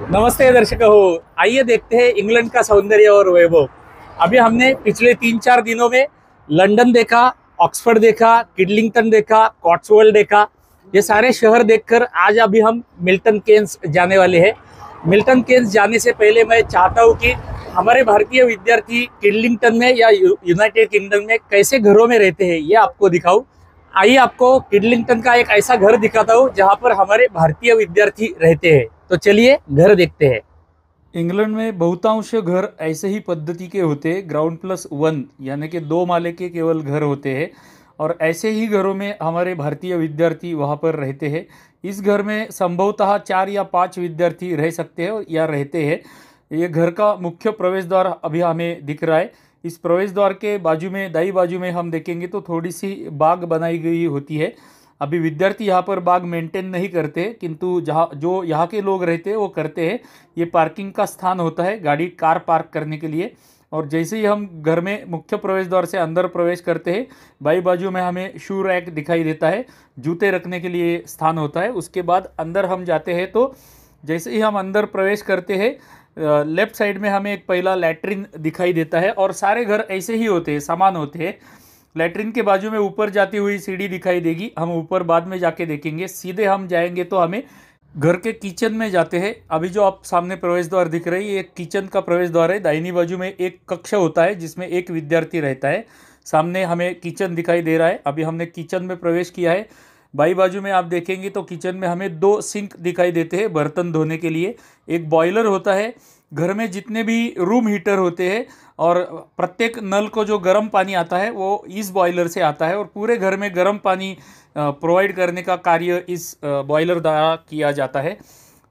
नमस्ते दर्शक हो। आइए देखते हैं इंग्लैंड का सौंदर्य और वैभव। अभी हमने पिछले 3-4 दिनों में लंदन देखा, ऑक्सफोर्ड देखा, किडलिंगटन देखा, कॉट्सवोल्ड देखा। ये सारे शहर देखकर आज अभी हम मिल्टन केन्स जाने वाले हैं। मिल्टन केन्स जाने से पहले मैं चाहता हूँ कि हमारे भारतीय विद्यार्थी किडलिंगटन में या यूनाइटेड किंगडम में कैसे घरों में रहते हैं ये आपको दिखाऊं। आइए आपको किडलिंगटन का एक ऐसा घर दिखाता हूँ जहाँ पर हमारे भारतीय विद्यार्थी रहते हैं। तो चलिए घर देखते हैं। इंग्लैंड में बहुतांश घर ऐसे ही पद्धति के होते हैं, ग्राउंड+1 यानी कि 2 माले के केवल घर होते हैं। और ऐसे ही घरों में हमारे भारतीय विद्यार्थी वहाँ पर रहते हैं। इस घर में संभवतः 4 या 5 विद्यार्थी रह सकते हैं या रहते हैं। ये घर का मुख्य प्रवेश द्वार अभी हमें दिख रहा है। इस प्रवेश द्वार के बाजू में, दाई बाजू में हम देखेंगे तो थोड़ी सी बाग बनाई गई होती है। अभी विद्यार्थी यहाँ पर बाग मेंटेन नहीं करते, किंतु जहाँ जो यहाँ के लोग रहते हैं वो करते हैं। ये पार्किंग का स्थान होता है गाड़ी कार पार्क करने के लिए। और जैसे ही हम घर में मुख्य प्रवेश द्वार से अंदर प्रवेश करते हैं, बाई बाजू में हमें शू रैक दिखाई देता है, जूते रखने के लिए स्थान होता है। उसके बाद अंदर हम जाते हैं तो जैसे ही हम अंदर प्रवेश करते हैं, लेफ्ट साइड में हमें एक पहला लैट्रिन दिखाई देता है। और सारे घर ऐसे ही होते हैं, समान होते हैं। लैट्रिन के बाजू में ऊपर जाती हुई सीढ़ी दिखाई देगी, हम ऊपर बाद में जाके देखेंगे। सीधे हम जाएंगे तो हमें घर के किचन में जाते हैं। अभी जो आप सामने प्रवेश द्वार दिख रही है, ये किचन का प्रवेश द्वार है। दाहिनी बाजू में एक कक्ष होता है जिसमें एक विद्यार्थी रहता है। सामने हमें किचन दिखाई दे रहा है। अभी हमने किचन में प्रवेश किया है। बाई बाजू में आप देखेंगे तो किचन में हमें 2 सिंक दिखाई देते हैं बर्तन धोने के लिए। एक बॉयलर होता है। घर में जितने भी रूम हीटर होते हैं और प्रत्येक नल को जो गर्म पानी आता है वो इस बॉयलर से आता है, और पूरे घर में गर्म पानी प्रोवाइड करने का कार्य इस बॉयलर द्वारा किया जाता है।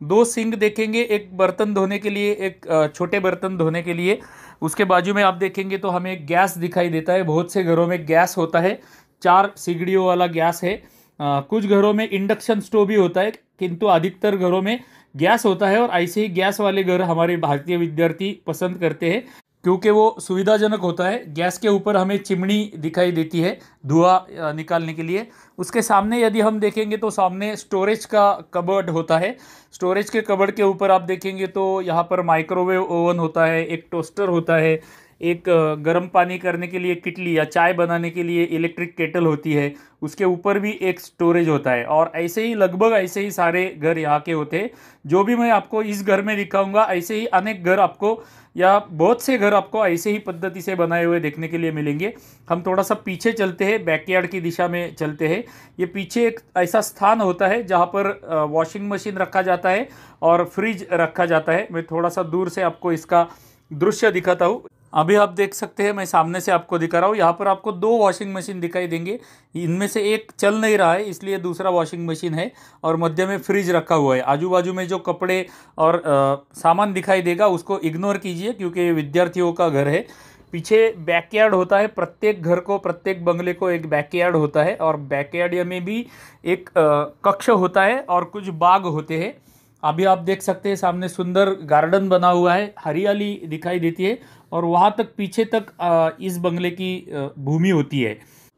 2 सिंक देखेंगे, एक बर्तन धोने के लिए, एक छोटे बर्तन धोने के लिए। उसके बाजू में आप देखेंगे तो हमें गैस दिखाई देता है। बहुत से घरों में गैस होता है, 4 सिगड़ियों वाला गैस है। कुछ घरों में इंडक्शन स्टोव भी होता है, किंतु अधिकतर घरों में गैस होता है। और ऐसे ही गैस वाले घर हमारे भारतीय विद्यार्थी पसंद करते हैं क्योंकि वो सुविधाजनक होता है। गैस के ऊपर हमें चिमनी दिखाई देती है धुआं निकालने के लिए। उसके सामने यदि हम देखेंगे तो सामने स्टोरेज का कबर्ड होता है। स्टोरेज के कबर्ड के ऊपर आप देखेंगे तो यहाँ पर माइक्रोवेव ओवन होता है, एक टोस्टर होता है, एक गर्म पानी करने के लिए किटली या चाय बनाने के लिए इलेक्ट्रिक केटल होती है। उसके ऊपर भी एक स्टोरेज होता है। और ऐसे ही लगभग ऐसे ही सारे घर यहाँ के होते हैं। जो भी मैं आपको इस घर में दिखाऊंगा, ऐसे ही अनेक घर आपको, या बहुत से घर आपको ऐसे ही पद्धति से बनाए हुए देखने के लिए मिलेंगे। हम थोड़ा सा पीछे चलते हैं, बैकयार्ड की दिशा में चलते हैं। ये पीछे एक ऐसा स्थान होता है जहाँ पर वॉशिंग मशीन रखा जाता है और फ्रिज रखा जाता है। मैं थोड़ा सा दूर से आपको इसका दृश्य दिखाता हूँ। अभी आप देख सकते हैं, मैं सामने से आपको दिखा रहा हूँ। यहाँ पर आपको 2 वॉशिंग मशीन दिखाई देंगे। इनमें से एक चल नहीं रहा है, इसलिए दूसरा वॉशिंग मशीन है। और मध्य में फ्रिज रखा हुआ है। आजू बाजू में जो कपड़े और सामान दिखाई देगा उसको इग्नोर कीजिए क्योंकि ये विद्यार्थियों का घर है। पीछे बैकयार्ड होता है। प्रत्येक घर को, प्रत्येक बंगले को एक बैकयार्ड होता है। और बैकयार्ड में भी एक कक्ष होता है और कुछ बाग होते हैं। अभी आप देख सकते हैं सामने सुंदर गार्डन बना हुआ है, हरियाली दिखाई देती है। और वहाँ तक पीछे तक इस बंगले की भूमि होती है।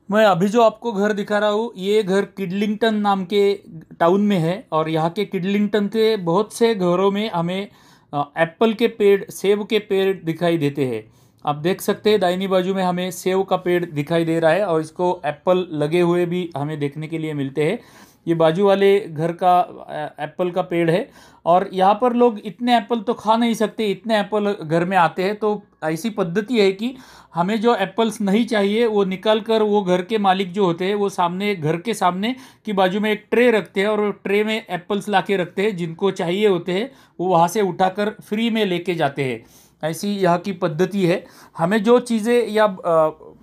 मैं अभी जो आपको घर दिखा रहा हूँ, ये घर किडलिंगटन नाम के टाउन में है। और यहाँ के किडलिंगटन के बहुत से घरों में हमें एप्पल के पेड़, सेब के पेड़ दिखाई देते हैं। आप देख सकते हैं दाहिनी बाजू में हमें सेब का पेड़ दिखाई दे रहा है और इसको एप्पल लगे हुए भी हमें देखने के लिए मिलते हैं। ये बाजू वाले घर का एप्पल का पेड़ है। और यहाँ पर लोग इतने एप्पल तो खा नहीं सकते, इतने एप्पल घर में आते हैं। तो ऐसी पद्धति है कि हमें जो एप्पल्स नहीं चाहिए वो निकाल कर वो घर के मालिक जो होते हैं वो सामने, घर के सामने की बाजू में एक ट्रे रखते हैं और वो ट्रे में एप्पल्स ला के रखते हैं। जिनको चाहिए होते हैं वो वहाँ से उठाकर फ्री में लेके जाते हैं। ऐसी यहाँ की पद्धति है। हमें जो चीज़ें या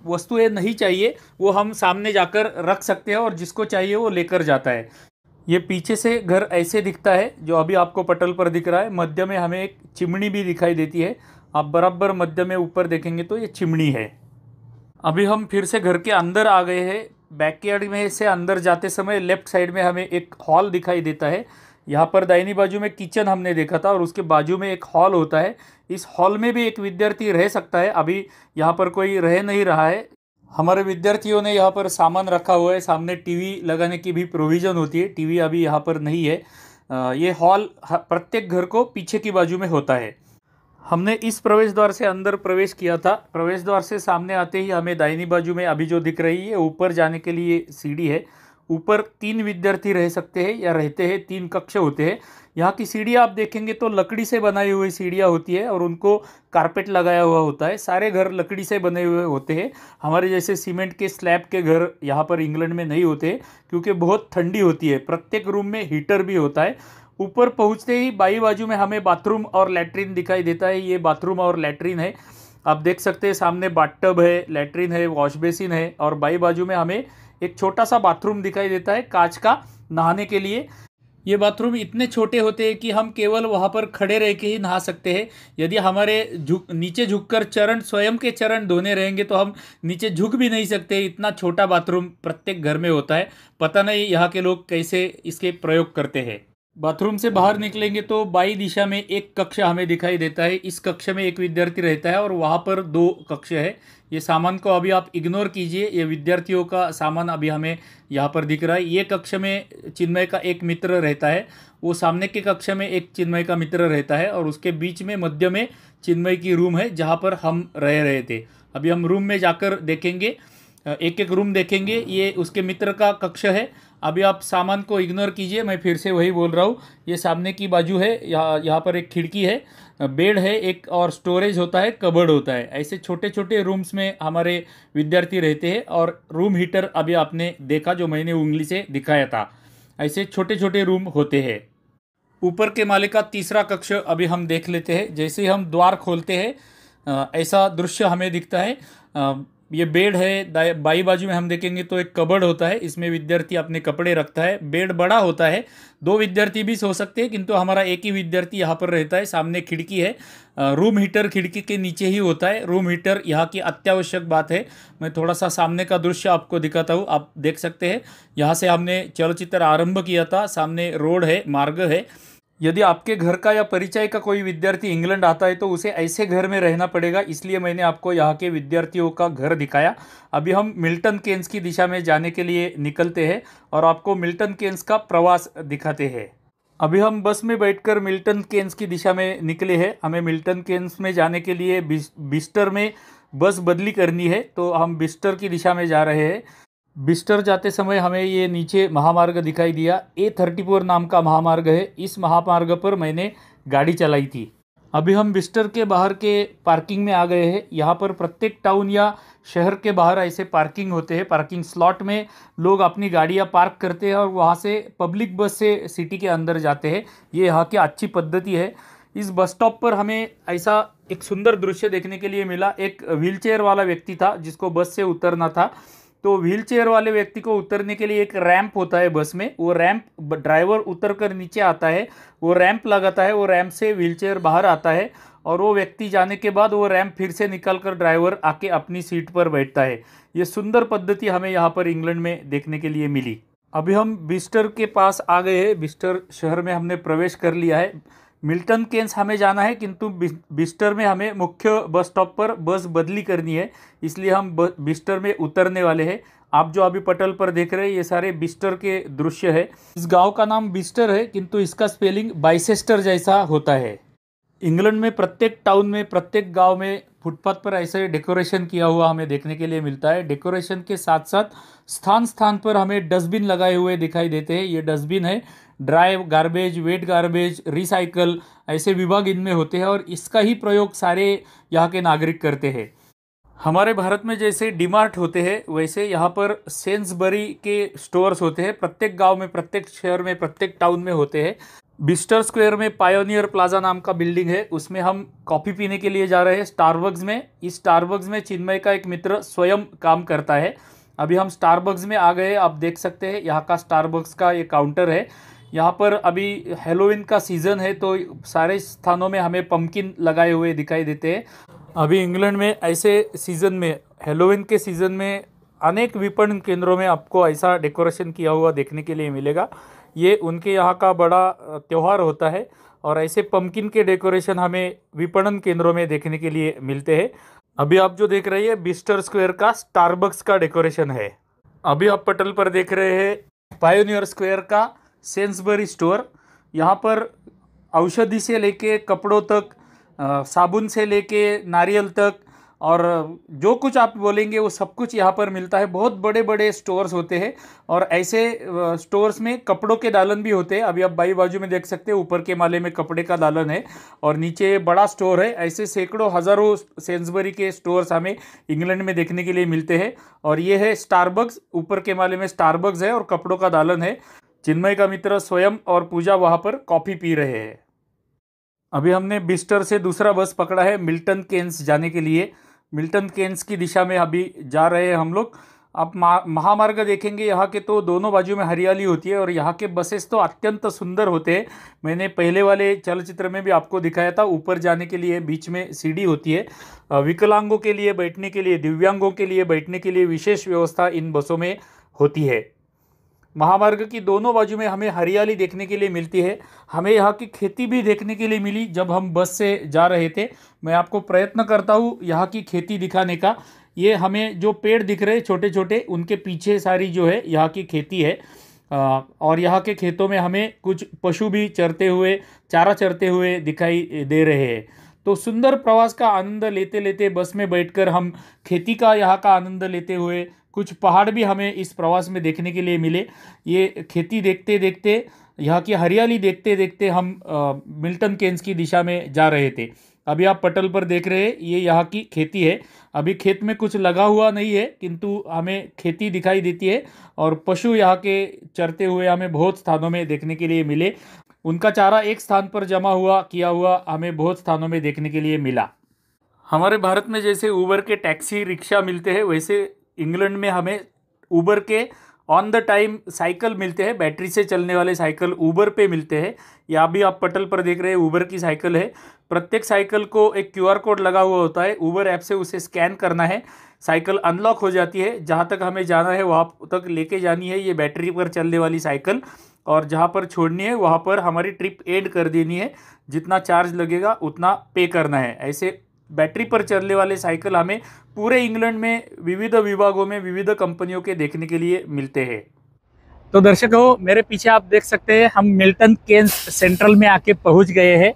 वस्तुएं नहीं चाहिए वो हम सामने जाकर रख सकते हैं और जिसको चाहिए वो लेकर जाता है। ये पीछे से घर ऐसे दिखता है जो अभी आपको पटल पर दिख रहा है। मध्य में हमें एक चिमनी भी दिखाई देती है। आप बराबर मध्य में ऊपर देखेंगे तो ये चिमनी है। अभी हम फिर से घर के अंदर आ गए हैं। बैकयार्ड में से अंदर जाते समय लेफ्ट साइड में हमें एक हॉल दिखाई देता है। यहाँ पर दाहिनी बाजू में किचन हमने देखा था और उसके बाजू में एक हॉल होता है। इस हॉल में भी एक विद्यार्थी रह सकता है। अभी यहाँ पर कोई रह नहीं रहा है। हमारे विद्यार्थियों ने यहाँ पर सामान रखा हुआ है। सामने टीवी लगाने की भी प्रोविज़न होती है। टीवी अभी यहाँ पर नहीं है। ये हॉल प्रत्येक घर को पीछे की बाजू में होता है। हमने इस प्रवेश द्वार से अंदर प्रवेश किया था। प्रवेश द्वार से सामने आते ही हमें दाहिनी बाजू में अभी जो दिख रही है ऊपर जाने के लिए सीढ़ी है। ऊपर 3 विद्यार्थी रह सकते हैं या रहते हैं, 3 कक्ष होते हैं। यहाँ की सीढ़ी आप देखेंगे तो लकड़ी से बनाई हुई सीढ़ियाँ होती है और उनको कारपेट लगाया हुआ होता है। सारे घर लकड़ी से बने हुए होते हैं। हमारे जैसे सीमेंट के स्लैब के घर यहाँ पर इंग्लैंड में नहीं होते, क्योंकि बहुत ठंडी होती है। प्रत्येक रूम में हीटर भी होता है। ऊपर पहुँचते ही बाई बाजू में हमें बाथरूम और लैट्रिन दिखाई देता है। ये बाथरूम और लैट्रिन है। आप देख सकते हैं सामने बाथटब है, लैट्रिन है, वॉश बेसिन है और बाई बाजू में हमें एक छोटा सा बाथरूम दिखाई देता है कांच का, नहाने के लिए। ये बाथरूम इतने छोटे होते हैं कि हम केवल वहाँ पर खड़े रह के ही नहा सकते हैं। यदि हमारे नीचे झुककर चरण, स्वयं के चरण धोने रहेंगे तो हम नीचे झुक भी नहीं सकते। इतना छोटा बाथरूम प्रत्येक घर में होता है। पता नहीं यहाँ के लोग कैसे इसके प्रयोग करते हैं। बाथरूम से बाहर निकलेंगे तो बाई दिशा में एक कक्ष हमें दिखाई देता है। इस कक्ष में एक विद्यार्थी रहता है और वहाँ पर 2 कक्ष है। ये सामान को अभी आप इग्नोर कीजिए, ये विद्यार्थियों का सामान अभी हमें यहाँ पर दिख रहा है। ये कक्ष में चिन्मय का एक मित्र रहता है। वो सामने के कक्ष में एक चिन्मय का मित्र रहता है और उसके बीच में मध्य में चिन्मय की रूम है जहाँ पर हम रह रहे थे। अभी हम रूम में जाकर देखेंगे, एक एक रूम देखेंगे। ये उसके मित्र का कक्ष है। अभी आप सामान को इग्नोर कीजिए, मैं फिर से वही बोल रहा हूँ। ये सामने की बाजू है, यहाँ पर एक खिड़की है, बेड है एक, और स्टोरेज होता है, कबर्ड होता है। ऐसे छोटे छोटे रूम्स में हमारे विद्यार्थी रहते हैं। और रूम हीटर अभी आपने देखा जो मैंने उंगली से दिखाया था। ऐसे छोटे छोटे रूम होते हैं। ऊपर के माले का तीसरा कक्ष अभी हम देख लेते हैं। जैसे ही हम द्वार खोलते हैं ऐसा दृश्य हमें दिखता है। ये बेड है। बाई बाजू में हम देखेंगे तो एक कबर्ड होता है, इसमें विद्यार्थी अपने कपड़े रखता है। बेड बड़ा होता है, 2 विद्यार्थी भी सो सकते हैं, किंतु हमारा एक ही विद्यार्थी यहाँ पर रहता है। सामने खिड़की है। रूम हीटर खिड़की के नीचे ही होता है। रूम हीटर यहाँ की अत्यावश्यक बात है। मैं थोड़ा सा सामने का दृश्य आपको दिखाता हूँ। आप देख सकते हैं यहाँ से हमने चलचित्र आरंभ किया था। सामने रोड है, मार्ग है। यदि आपके घर का या परिचय का कोई विद्यार्थी इंग्लैंड आता है तो उसे ऐसे घर में रहना पड़ेगा, इसलिए मैंने आपको यहाँ के विद्यार्थियों का घर दिखाया। अभी हम मिल्टन केन्स की दिशा में जाने के लिए निकलते हैं और आपको मिल्टन केन्स का प्रवास दिखाते हैं। अभी हम बस में बैठकर मिल्टन केन्स की दिशा में निकले हैं। हमें मिल्टन केन्स में जाने के लिए बिस्टर में बस बदली करनी है, तो हम बिस्टर की दिशा में जा रहे हैं। बिस्टर जाते समय हमें ये नीचे महामार्ग दिखाई दिया। A34 नाम का महामार्ग है। इस महामार्ग पर मैंने गाड़ी चलाई थी। अभी हम बिस्टर के बाहर के पार्किंग में आ गए हैं। यहाँ पर प्रत्येक टाउन या शहर के बाहर ऐसे पार्किंग होते हैं। पार्किंग स्लॉट में लोग अपनी गाड़ियाँ पार्क करते हैं और वहाँ से पब्लिक बस से सिटी के अंदर जाते हैं। ये यहाँ की अच्छी पद्धति है। इस बस स्टॉप पर हमें ऐसा एक सुंदर दृश्य देखने के लिए मिला। एक व्हीलचेयर वाला व्यक्ति था जिसको बस से उतरना था। तो व्हीलचेयर वाले व्यक्ति को उतरने के लिए एक रैंप होता है बस में। वो रैंप ड्राइवर उतर कर नीचे आता है, वो रैंप लगाता है, वो रैंप से व्हीलचेयर बाहर आता है और वो व्यक्ति जाने के बाद वो रैंप फिर से निकल कर ड्राइवर आके अपनी सीट पर बैठता है। ये सुंदर पद्धति हमें यहाँ पर इंग्लैंड में देखने के लिए मिली। अभी हम बिस्टर के पास आ गए हैं। बिस्टर शहर में हमने प्रवेश कर लिया है। मिल्टन केन्स हमें जाना है, किंतु बिस्टर में हमें मुख्य बस स्टॉप पर बस बदली करनी है, इसलिए हम बिस्टर में उतरने वाले हैं। आप जो अभी पटल पर देख रहे हैं ये सारे बिस्टर के दृश्य है। इस गांव का नाम बिस्टर है, किंतु इसका स्पेलिंग बाइसेस्टर जैसा होता है। इंग्लैंड में प्रत्येक टाउन में, प्रत्येक गांव में फुटपाथ पर ऐसे डेकोरेशन किया हुआ हमें देखने के लिए मिलता है। डेकोरेशन के साथ साथ स्थान स्थान पर हमें डस्टबिन लगाए हुए दिखाई देते हैं। ये डस्टबिन है, dry garbage, wet garbage, recycle, ऐसे विभाग इनमें होते हैं और इसका ही प्रयोग सारे यहाँ के नागरिक करते हैं। हमारे भारत में जैसे डीमार्ट होते हैं वैसे यहाँ पर सेंसबरी के स्टोर्स होते हैं। प्रत्येक गांव में, प्रत्येक शहर में, प्रत्येक टाउन में होते हैं। बिस्टर स्क्वायर में पायोनियर प्लाजा नाम का बिल्डिंग है, उसमें हम कॉफ़ी पीने के लिए जा रहे हैं, स्टारबक्स में। इस स्टारबक्स में चिन्मय का एक मित्र स्वयं काम करता है। अभी हम स्टारबक्स में आ गए। आप देख सकते हैं यहाँ का स्टारबक्स का ये काउंटर है। यहाँ पर अभी हैलोवीन का सीज़न है तो सारे स्थानों में हमें पम्पकिन लगाए हुए दिखाई देते हैं। अभी इंग्लैंड में ऐसे सीज़न में, हैलोवीन के सीज़न में अनेक विपणन केंद्रों में आपको ऐसा डेकोरेशन किया हुआ देखने के लिए मिलेगा। ये उनके यहाँ का बड़ा त्यौहार होता है और ऐसे पम्पकिन के डेकोरेशन हमें विपणन केंद्रों में देखने के लिए मिलते हैं। अभी आप जो देख रहे हैं बिस्टर स्क्वायर का स्टारबक्स का डेकोरेशन है। अभी आप पटल पर देख रहे हैं पायोनियर स्क्वायर का सेंसबरी स्टोर। यहाँ पर औषधि से लेके कपड़ों तक, साबुन से लेके नारियल तक, और जो कुछ आप बोलेंगे वो सब कुछ यहाँ पर मिलता है। बहुत बड़े बड़े स्टोर्स होते हैं और ऐसे स्टोर्स में कपड़ों के दालन भी होते हैं। अभी आप बाई बाजू में देख सकते हैं, ऊपर के माले में कपड़े का दालन है और नीचे बड़ा स्टोर है। ऐसे सैकड़ों हज़ारों सेन्सबरी के स्टोर्स हमें इंग्लैंड में देखने के लिए मिलते हैं। और ये है स्टारबक्स, ऊपर के माले में स्टारबक्स है और कपड़ों का दालन है। चिन्मय का मित्र स्वयं और पूजा वहाँ पर कॉफ़ी पी रहे हैं। अभी हमने बिस्टर से दूसरा बस पकड़ा है मिल्टन केन्स जाने के लिए। मिल्टन केन्स की दिशा में अभी जा रहे हैं हम लोग। आप महामार्ग देखेंगे यहाँ के तो दोनों बाजू में हरियाली होती है और यहाँ के बसेस तो अत्यंत सुंदर होते हैं। मैंने पहले वाले चलचित्र में भी आपको दिखाया था, ऊपर जाने के लिए बीच में सीढ़ी होती है। विकलांगों के लिए बैठने के लिए, दिव्यांगों के लिए बैठने के लिए विशेष व्यवस्था इन बसों में होती है। महामार्ग की दोनों बाजू में हमें हरियाली देखने के लिए मिलती है। हमें यहाँ की खेती भी देखने के लिए मिली जब हम बस से जा रहे थे। मैं आपको प्रयत्न करता हूँ यहाँ की खेती दिखाने का। ये हमें जो पेड़ दिख रहे हैं छोटे छोटे, उनके पीछे सारी जो है यहाँ की खेती है। और यहाँ के खेतों में हमें कुछ पशु भी चरते हुए, चारा चरते हुए दिखाई दे रहे हैं। तो सुंदर प्रवास का आनंद लेते लेते बस में बैठकर हम खेती का यहाँ का आनंद लेते हुए, कुछ पहाड़ भी हमें इस प्रवास में देखने के लिए मिले। ये खेती देखते देखते, यहाँ की हरियाली देखते देखते हम मिल्टन केन्स की दिशा में जा रहे थे। अभी आप पटल पर देख रहे हैं, ये यहाँ की खेती है। अभी खेत में कुछ लगा हुआ नहीं है, किंतु हमें खेती दिखाई देती है और पशु यहाँ के चरते हुए हमें बहुत स्थानों में देखने के लिए मिले। उनका चारा एक स्थान पर जमा हुआ किया हुआ हमें बहुत स्थानों में देखने के लिए मिला। हमारे भारत में जैसे उबर के टैक्सी रिक्शा मिलते हैं, वैसे इंग्लैंड में हमें उबर के ऑन द टाइम साइकिल मिलते हैं। बैटरी से चलने वाले साइकिल उबर पे मिलते हैं। यहाँ भी आप पटल पर देख रहे हैं, उबर की साइकिल है। प्रत्येक साइकिल को एक QR कोड लगा हुआ होता है। उबर ऐप से उसे स्कैन करना है, साइकिल अनलॉक हो जाती है। जहाँ तक हमें जाना है वहाँ तक लेके जानी है ये बैटरी पर चलने वाली साइकिल, और जहाँ पर छोड़नी है वहाँ पर हमारी ट्रिप एंड कर देनी है। जितना चार्ज लगेगा उतना पे करना है। ऐसे बैटरी पर चलने वाले साइकिल हमें पूरे इंग्लैंड में विविध विभागों में विविध कंपनियों के देखने के लिए मिलते हैं। तो दर्शकों, मेरे पीछे आप देख सकते हैं, हम मिल्टन केन्स सेंट्रल में आके पहुंच गए हैं।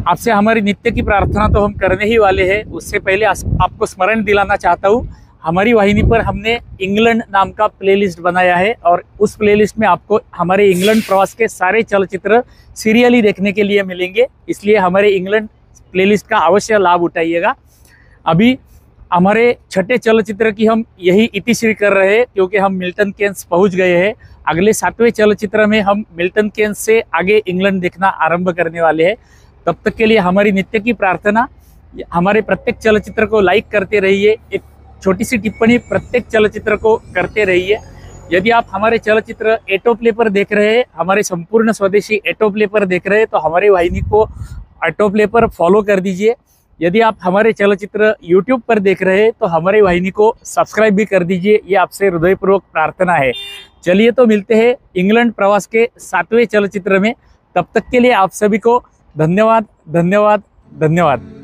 आपसे हमारी नित्य की प्रार्थना तो हम करने ही वाले हैं। उससे पहले आपको स्मरण दिलाना चाहता हूँ, हमारी वाहिनी पर हमने इंग्लैंड नाम का प्लेलिस्ट बनाया है और उस प्लेलिस्ट में आपको हमारे इंग्लैंड प्रवास के सारे चलचित्र सीरियली देखने के लिए मिलेंगे। इसलिए हमारे इंग्लैंड प्लेलिस्ट का अवश्य लाभ उठाइएगा। अभी हमारे छठे चलचित्र की हम यही इतिश्री कर रहे हैं, क्योंकि हम मिल्टन केन्स पहुंच गए हैं। अगले 7वें चलचित्र में हम मिल्टन केन्स से आगे इंग्लैंड देखना आरंभ करने वाले हैं। तब तक के लिए हमारी नित्य की प्रार्थना, हमारे प्रत्येक चलचित्र को लाइक करते रहिए, एक छोटी सी टिप्पणी प्रत्येक चलचित्र को करते रहिए। यदि आप हमारे चलचित्र एटोप्ले पर देख रहे हैं, हमारे संपूर्ण स्वदेशी एटोप्ले पर देख रहे हैं, तो हमारी वाहिनी को एटोप्ले पर फॉलो कर दीजिए। यदि आप हमारे चलचित्र YouTube पर देख रहे हैं तो हमारी वाहिनी को सब्सक्राइब भी कर दीजिए। ये आपसे हृदयपूर्वक प्रार्थना है। चलिए तो मिलते हैं इंग्लैंड प्रवास के 7वें चलचित्र में। तब तक के लिए आप सभी को धन्यवाद, धन्यवाद, धन्यवाद।